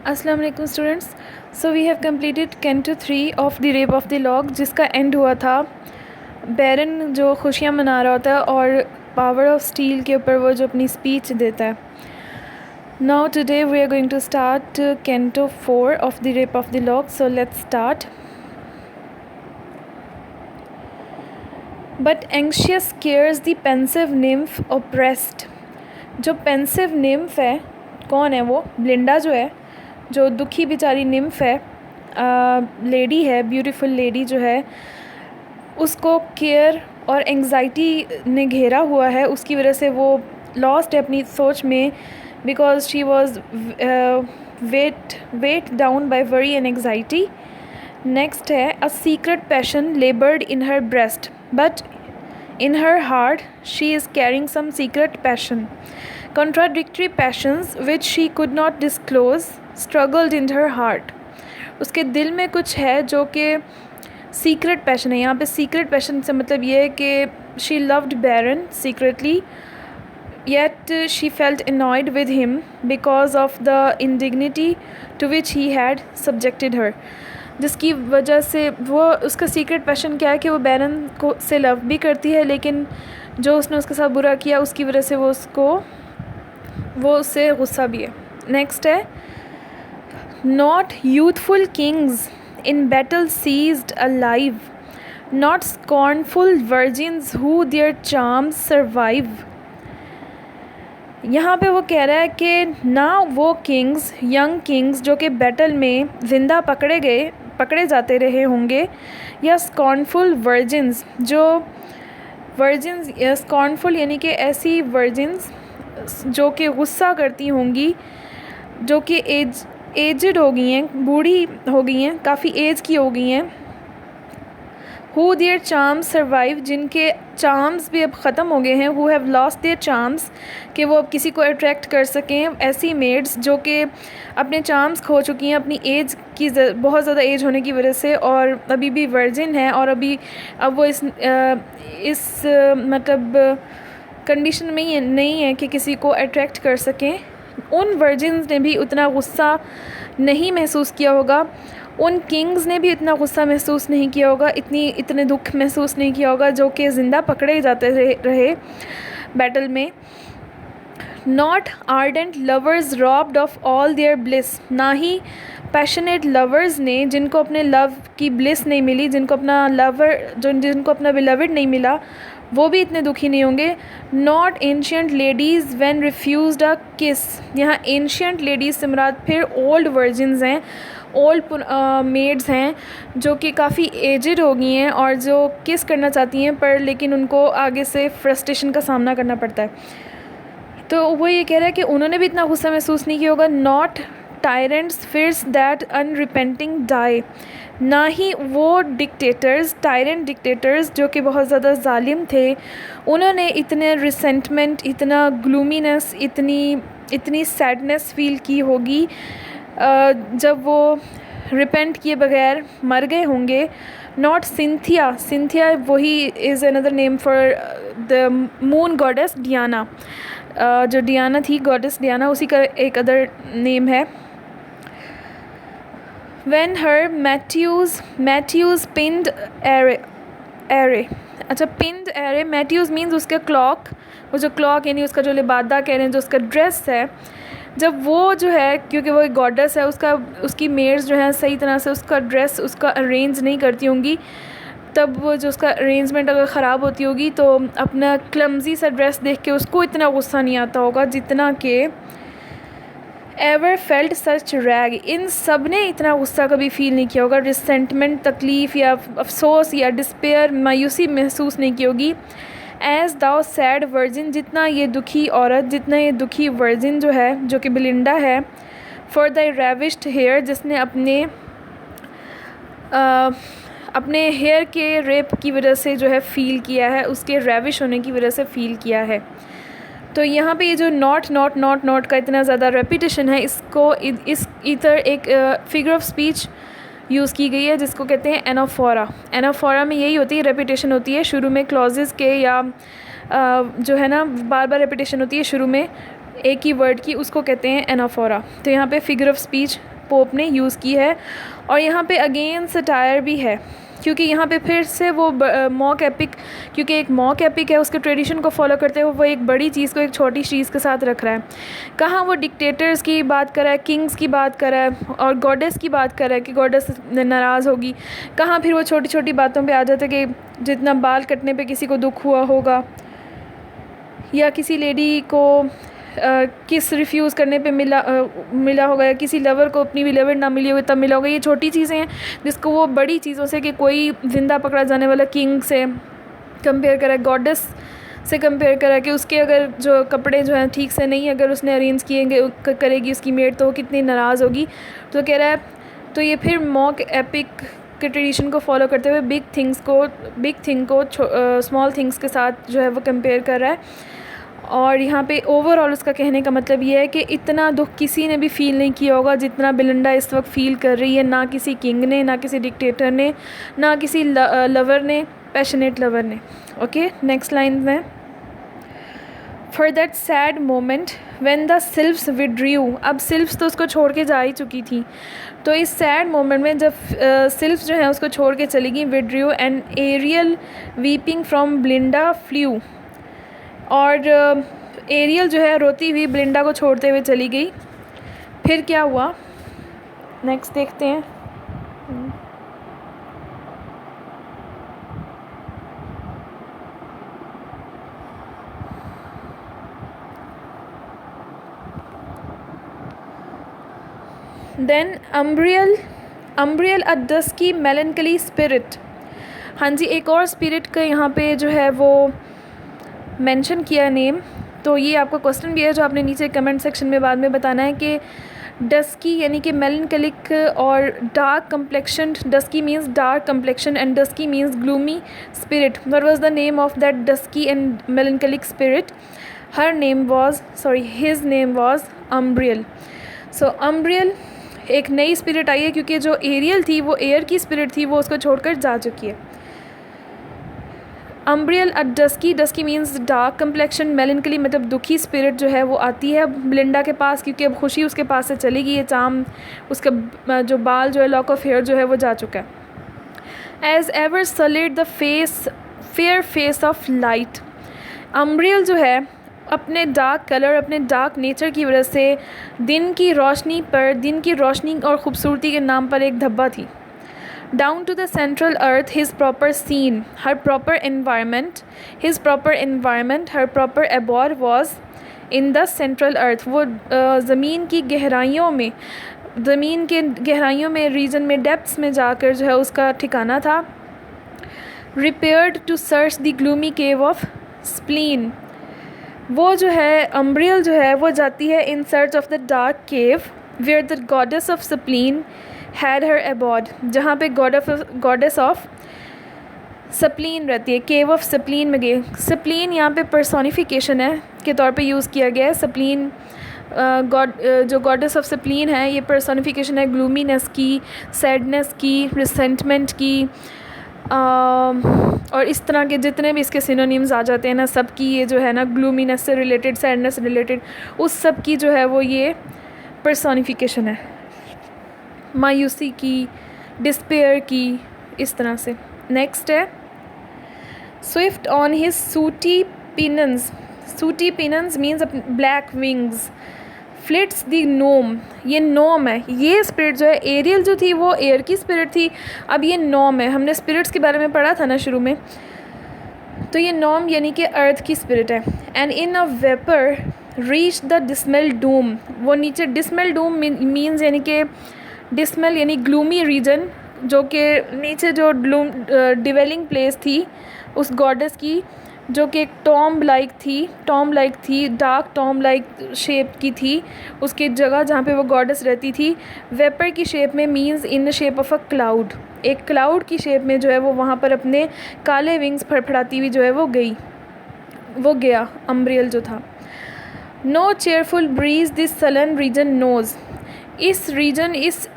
अस्सलाम वालेकुम students. So we have completed canto 3 of the rape of the lock, जिसका end हुआ था बैरन जो खुशियाँ मना रहा होता है और पावर ऑफ स्टील के ऊपर वो जो अपनी स्पीच देता है। Now today we are going to start canto 4 of the rape of the lock. So let's start. But anxious cares the pensive nymph oppressed. जो पेंसिव निम्फ है, कौन है वो? ब्लिंडा जो है, जो दुखी बेचारी निम्फ है, लेडी है, ब्यूटीफुल लेडी जो है, उसको केयर और एंग्जाइटी ने घेरा हुआ है। उसकी वजह से वो लॉस्ट है अपनी सोच में, because she was weighed down by worry and anxiety. Next है a secret passion laboured in her breast, but in her heart she is carrying some secret passion. Contradictory passions which she could not disclose struggled in her heart. उसके दिल में कुछ है जो कि secret passion है। यहाँ पे सीक्रेट पैशन से मतलब ये है कि she loved Baron secretly, yet she felt annoyed with him because of the indignity to which he had subjected her. जिसकी वजह से वो, उसका सीक्रेट पैशन क्या है कि वो बैरन को से लव भी करती है, लेकिन जो उसने उसके साथ बुरा किया उसकी वजह से वो उससे गुस्सा भी है। नेक्स्ट है not youthful kings in battle seized alive, not scornful virgins who their charms survive. यहाँ पे वो कह रहा है कि ना वो किंग्स, यंग किंग्स जो कि बैटल में ज़िंदा पकड़े जाते रहे होंगे, या स्कॉर्नफुल वर्जिन्स, जो वर्जिन्स या स्कॉर्नफुल यानी कि ऐसी वर्जिन्स जो कि गुस्सा करती होंगी, जो कि एजड हो गई हैं, बूढ़ी हो गई हैं, काफ़ी एज की हो गई हैं। हु देयर चार्म्स सर्वाइव, जिनके चार्म्स भी अब ख़त्म हो गए हैं। Who have lost their charms, कि वो अब किसी को अट्रैक्ट कर सकें। ऐसी मेड्स जो कि अपने चार्म्स खो चुकी हैं अपनी एज की, बहुत ज़्यादा एज होने की वजह से, और अभी भी वर्जिन है, और अब वो इस मतलब कंडीशन में ही नहीं है कि किसी को अट्रैक्ट कर सकें। उन वर्जिन्स ने भी उतना गुस्सा नहीं महसूस किया होगा, उन किंग्स ने भी इतना गुस्सा महसूस नहीं किया होगा, इतने दुख महसूस नहीं किया होगा, जो कि ज़िंदा पकड़े जाते रहे बैटल में। Not ardent lovers robbed of all their bliss, ना ही पैशनेट लवर्स ने, जिनको अपने लव की ब्लिस नहीं मिली, जिनको अपना बिलवड नहीं मिला, वो भी इतने दुखी नहीं होंगे। Not ancient ladies when refused a kiss, यहाँ एंशियंट लेडीज़ से मुराद फिर ओल्ड वर्जिन्स हैं, ओल्ड मेड्स हैं जो कि काफ़ी एजड हो गई हैं और जो किस करना चाहती हैं, पर लेकिन उनको आगे से फ्रस्ट्रेशन का सामना करना पड़ता है। तो वो ये कह रहा है कि उन्होंने भी इतना गुस्सा महसूस नहीं किया होगा। नॉट टायरेंट्स फिर्स दैट अनरिपेंटिंग डाई, ना ही वो डिक्टेटर्स, टायरेंट डिक्टेटर्स जो कि बहुत ज़्यादा जालिम थे, उन्होंने इतने रिसेंटमेंट, इतना ग्लूमीनेस, इतनी सैडनेस फील की होगी जब वो रिपेंट किए बगैर मर गए होंगे। नॉट सिंथिया वही is another name for the moon goddess Diana, जो डियाना थी, गॉडेस डियाना, उसी का एक अदर नेम है। When her Matthews pinned array, अच्छा pinned array, Matthews means उसके क्लॉक, वो जो क्लॉक यानी उसका जो लिबादा कह रहे हैं, जो उसका ड्रेस है, जब वो जो है, क्योंकि वो एक गॉडेस है, उसकी मेड्स जो हैं सही तरह से उसका ड्रेस उसका अरेंज नहीं करती होंगी, तब वो जो उसका अरेंजमेंट अगर ख़राब होती होगी तो अपना क्लमजी सा ड्रेस देख के उसको इतना गुस्सा नहीं आता होगा जितना कि एवर फेल्ट सच रैग, इन सब ने इतना गुस्सा कभी फील नहीं किया होगा। रिसेंटमेंट, तकलीफ़ या अफसोस या डिस्पेयर, मायूसी महसूस नहीं की होगी। एज़ दाउ सैड वर्जिन, जितना ये दुखी औरत, जितना ये दुखी वर्जिन जो है, जो कि बिलिंडा है। फॉर द रेविश्ड हेयर, जिसने अपने हेयर के रेप की वजह से जो है फ़ील किया है, उसके रेविश होने की वजह से फ़ील किया है। तो यहाँ पे ये जो नॉट का इतना ज़्यादा रेपिटेशन है, इसको इस इधर एक फिगर ऑफ स्पीच यूज़ की गई है जिसको कहते हैं एनाफोरा। एनाफोरा में यही होती है, रेपिटेशन होती है शुरू में क्लॉजेज़ के, या जो है ना बार बार रेपिटेशन होती है शुरू में एक ही वर्ड की, उसको कहते हैं एनाफोरा। तो यहाँ पे फिगर ऑफ स्पीच पोप ने यूज़ की है। और यहाँ पे अगेन सटायर भी है, क्योंकि यहाँ पे फिर से वो मॉक एपिक, क्योंकि एक मॉक एपिक है, उसके ट्रेडिशन को फॉलो करते हुए वो एक बड़ी चीज़ को एक छोटी चीज़ के साथ रख रहा है। कहाँ वो डिक्टेटर्स की बात कर रहा है, किंग्स की बात कर रहा है और गॉडेस की बात कर रहा है कि गॉडेस नाराज़ होगी। कहाँ फिर वो छोटी छोटी बातों पे आ जाता है कि जितना बाल कटने पे किसी को दुख हुआ होगा, या किसी लेडी को किस रिफ्यूज़ करने पे मिला होगा, या किसी लवर को अपनी भी लवर ना मिली होगी तब मिला होगा। ये छोटी चीज़ें हैं जिसको वो बड़ी चीज़ों से, कि कोई जिंदा पकड़ा जाने वाला किंग से कंपेयर करा, गॉडेस से कंपेयर करा कि उसके अगर जो कपड़े जो हैं ठीक से नहीं अगर उसने अरेंज किए करेगी उसकी मेड, तो वो कितनी नाराज़ होगी। तो कह रहा है, तो ये फिर मॉक एपिक के ट्रेडिशन को फॉलो करते हुए बिग थिंग को स्मॉल थिंग्स के साथ जो है वो कंपेयर कर रहा है। और यहाँ पे ओवरऑल उसका कहने का मतलब ये है कि इतना दुख किसी ने भी फ़ील नहीं किया होगा जितना बेलिंडा इस वक्त फ़ील कर रही है, ना किसी किंग ने, ना किसी डिक्टेटर ने, ना किसी लवर ने, पैशनेट लवर ने। ओके, नेक्स्ट लाइन में, for that sad moment when the sylphs withdrew, अब सिल्फ्स तो उसको छोड़ के जा ही चुकी थी, तो इस सैड मोमेंट में जब सिल्फ्स जो है उसको छोड़ के चली गई, withdrew and Ariel weeping from Belinda flew, और एरियल जो है रोती हुई बेलिंडा को छोड़ते हुए चली गई। फिर क्या हुआ, नेक्स्ट देखते हैं। Then Umbriel a dusky melancholy spirit. हाँ जी, एक और स्पिरिट का यहाँ पे जो है वो मेंशन किया नेम, तो ये आपका क्वेश्चन भी है जो आपने नीचे कमेंट सेक्शन में बाद में बताना है कि डस्की यानी कि मेलनकलिक और dark complexion, dusky means dark complexion and dusky means gloomy spirit. What was the name of that dusky and melancholic spirit? His name was Umbriel. So Umbriel एक नई स्पिरिट आई है, क्योंकि जो एरियल थी वो एयर की spirit थी, वो उसको छोड़कर जा चुकी है। Umbriel a dusky means dark complexion, melancholy मतलब दुखी स्पिरिट जो है वो आती है बेलिंडा के पास, क्योंकि अब खुशी उसके पास से चली गई है, चाम उसका जो बाल जो है, लॉक ऑफ हेयर जो है वो जा चुका है। As ever sullied the fair face of light, Umbriel जो है अपने डार्क कलर, अपने डार्क नेचर की वजह से दिन की रोशनी और ख़ूबसूरती के नाम पर एक धब्बा थी। Down to the central earth, his proper scene, her proper environment, her proper abode was in the central earth. वो ज़मीन की गहराइयों में रीजन में डेप्थ्स में जाकर जो है उसका ठिकाना था। Repaired to search the gloomy cave of spleen. वो जो है अम्ब्रियल जो है वो जाती है in search of the dark cave where the goddess of spleen had her abode, जहाँ पे goddess of spleen रहती है। केव ऑफ स्प्लीन में गए। स्प्लीन यहाँ पे पर्सोनिफिकेशन है के तौर पे यूज़ किया गया है। स्प्लीन जो गॉडेस ऑफ स्प्लीन है ये पर्सोनिफिकेशन है ग्लूमीनेस की, सैडनेस की, रिसेंटमेंट की, और इस तरह के जितने भी इसके सिनोनिम्स आ जाते हैं ना, सब की ये जो है ना ग्लूमीनेस से रिलेटेड, सैडनेस से रिलेटेड, उस सब की जो है वो ये पर्सोनिफिकेशन है। मायूसी की, डिस्पेयर की, इस तरह से। नेक्स्ट है Swift on his sooty pinions means black wings, flits the gnome, ये नोम है। ये स्पिरिट जो है, एरियल जो थी वो एयर की स्पिरिट थी, अब ये नोम है। हमने स्पिरिट्स के बारे में पढ़ा था ना शुरू में, तो ये नोम यानी कि अर्थ की स्पिरिट है। And in a vapour reach the dismal dome, वो नीचे डिस्मेल डूम मीन्स यानी कि डिस्मेल यानी ग्लूमी रीजन, जो कि नीचे जो डिवेलिंग प्लेस थी उस गॉडेस की, जो कि एक टॉम्ब लाइक थी, डार्क टॉम्ब लाइक शेप की थी, उसकी जगह जहाँ पे वो गॉडेस रहती थी। वेपर की शेप में means in the shape of a cloud, एक क्लाउड की शेप में जो है वो वहाँ पर अपने काले विंग्स फड़फड़ाती हुई जो है वो गया अम्ब्रियल जो था। No cheerful breeze this sullen region knows, इस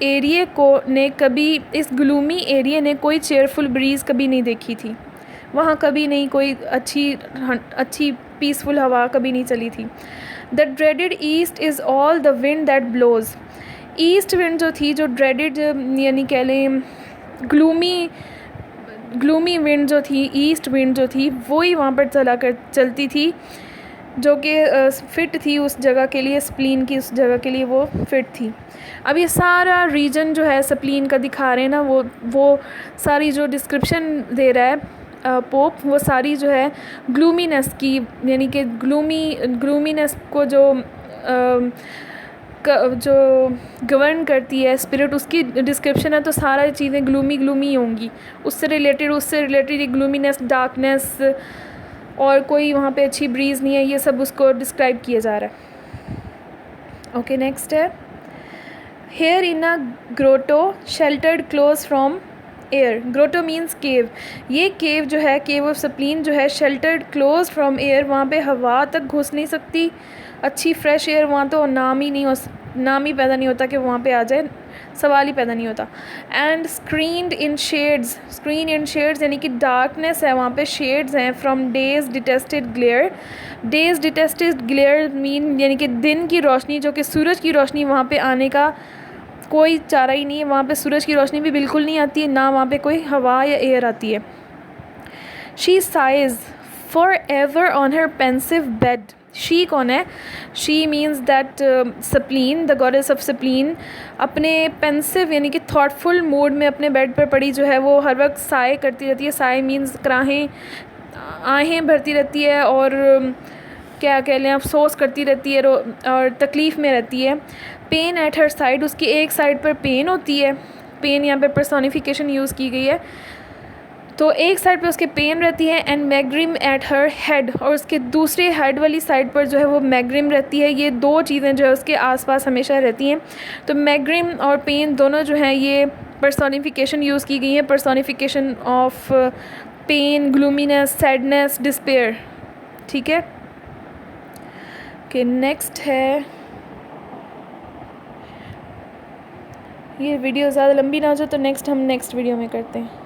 एरिए को ने कभी, इस ग्लूमी एरिया ने कोई चेयरफुल ब्रीज़ कभी नहीं देखी थी, वहाँ कभी नहीं कोई अच्छी पीसफुल हवा कभी नहीं चली थी। The dreaded east is all the wind that blows, east wind जो थी, जो ड्रेडेड यानी कह लें ग्लूमी विंड जो थी, ईस्ट विंड जो थी, वही वहाँ पर चलती थी, जो कि फ़िट थी उस जगह के लिए, स्प्लीन की उस जगह के लिए वो फ़िट थी। अब ये सारा रीजन जो है स्प्लीन का दिखा रहे हैं ना, वो सारी जो डिस्क्रिप्शन दे रहा है पोप, वो सारी जो है ग्लूमीनेस की, यानी कि ग्लूमीनेस को जो गवर्न करती है स्पिरिट, उसकी डिस्क्रिप्शन है। तो सारा चीज़ें ग्लूमी होंगी, उससे रिलेटेड ये ग्लूमीनेस, डार्कनेस, और कोई वहाँ पे अच्छी ब्रीज़ नहीं है, ये सब उसको डिस्क्राइब किया जा रहा है। ओके, नेक्स्ट है here in a grotto sheltered close from air. Grotto means cave. ये केव जो है, केव ऑफ स्प्लीन जो है, शेल्टर्ड क्लोज फ्रॉम एयर, वहाँ पे हवा तक घुस नहीं सकती, अच्छी फ्रेश एयर वहाँ तो नाम ही पैदा नहीं होता कि वहाँ पे आ जाए, सवाल ही पैदा नहीं होता। एंड स्क्रीन इन शेड्स यानी कि डार्कनेस है वहाँ पे, शेड्स हैं from days detested glare mean यानी कि दिन की रोशनी, जो कि सूरज की रोशनी वहाँ पे आने का कोई चारा ही नहीं है, वहाँ पे सूरज की रोशनी भी बिल्कुल नहीं आती है, ना वहाँ पे कोई हवा या एयर आती है। She size for ever on her pensive bed. She कौन है? She means that spleen, the goddess of spleen, अपने पेंसिव यानी कि थॉटफुल मूड में अपने बेड पर पड़ी जो है, वो हर वक्त साए करती रहती है। साए मीन्स आहें भरती रहती है, और क्या कह लें, अफसोस करती रहती है और तकलीफ़ में रहती है। पेन एट हर साइड, उसकी एक साइड पर पेन होती है, पेन यहाँ पे पर्सोनिफिकेशन यूज़ की गई है, तो एक साइड पे उसके पेन रहती है। एंड मैग्रिम एट हर हेड, और उसके दूसरे हेड वाली साइड पर जो है वो मैग्रिम रहती है। ये दो चीज़ें जो है उसके आसपास हमेशा रहती हैं। तो मैग्रिम और पेन दोनों जो हैं ये पर्सोनिफिकेशन यूज़ की गई है, personification of pain, gloominess, sadness, despair. ठीक है, ओके, नेक्स्ट है, ये वीडियो ज़्यादा लंबी ना हो जाए तो नेक्स्ट वीडियो में करते हैं।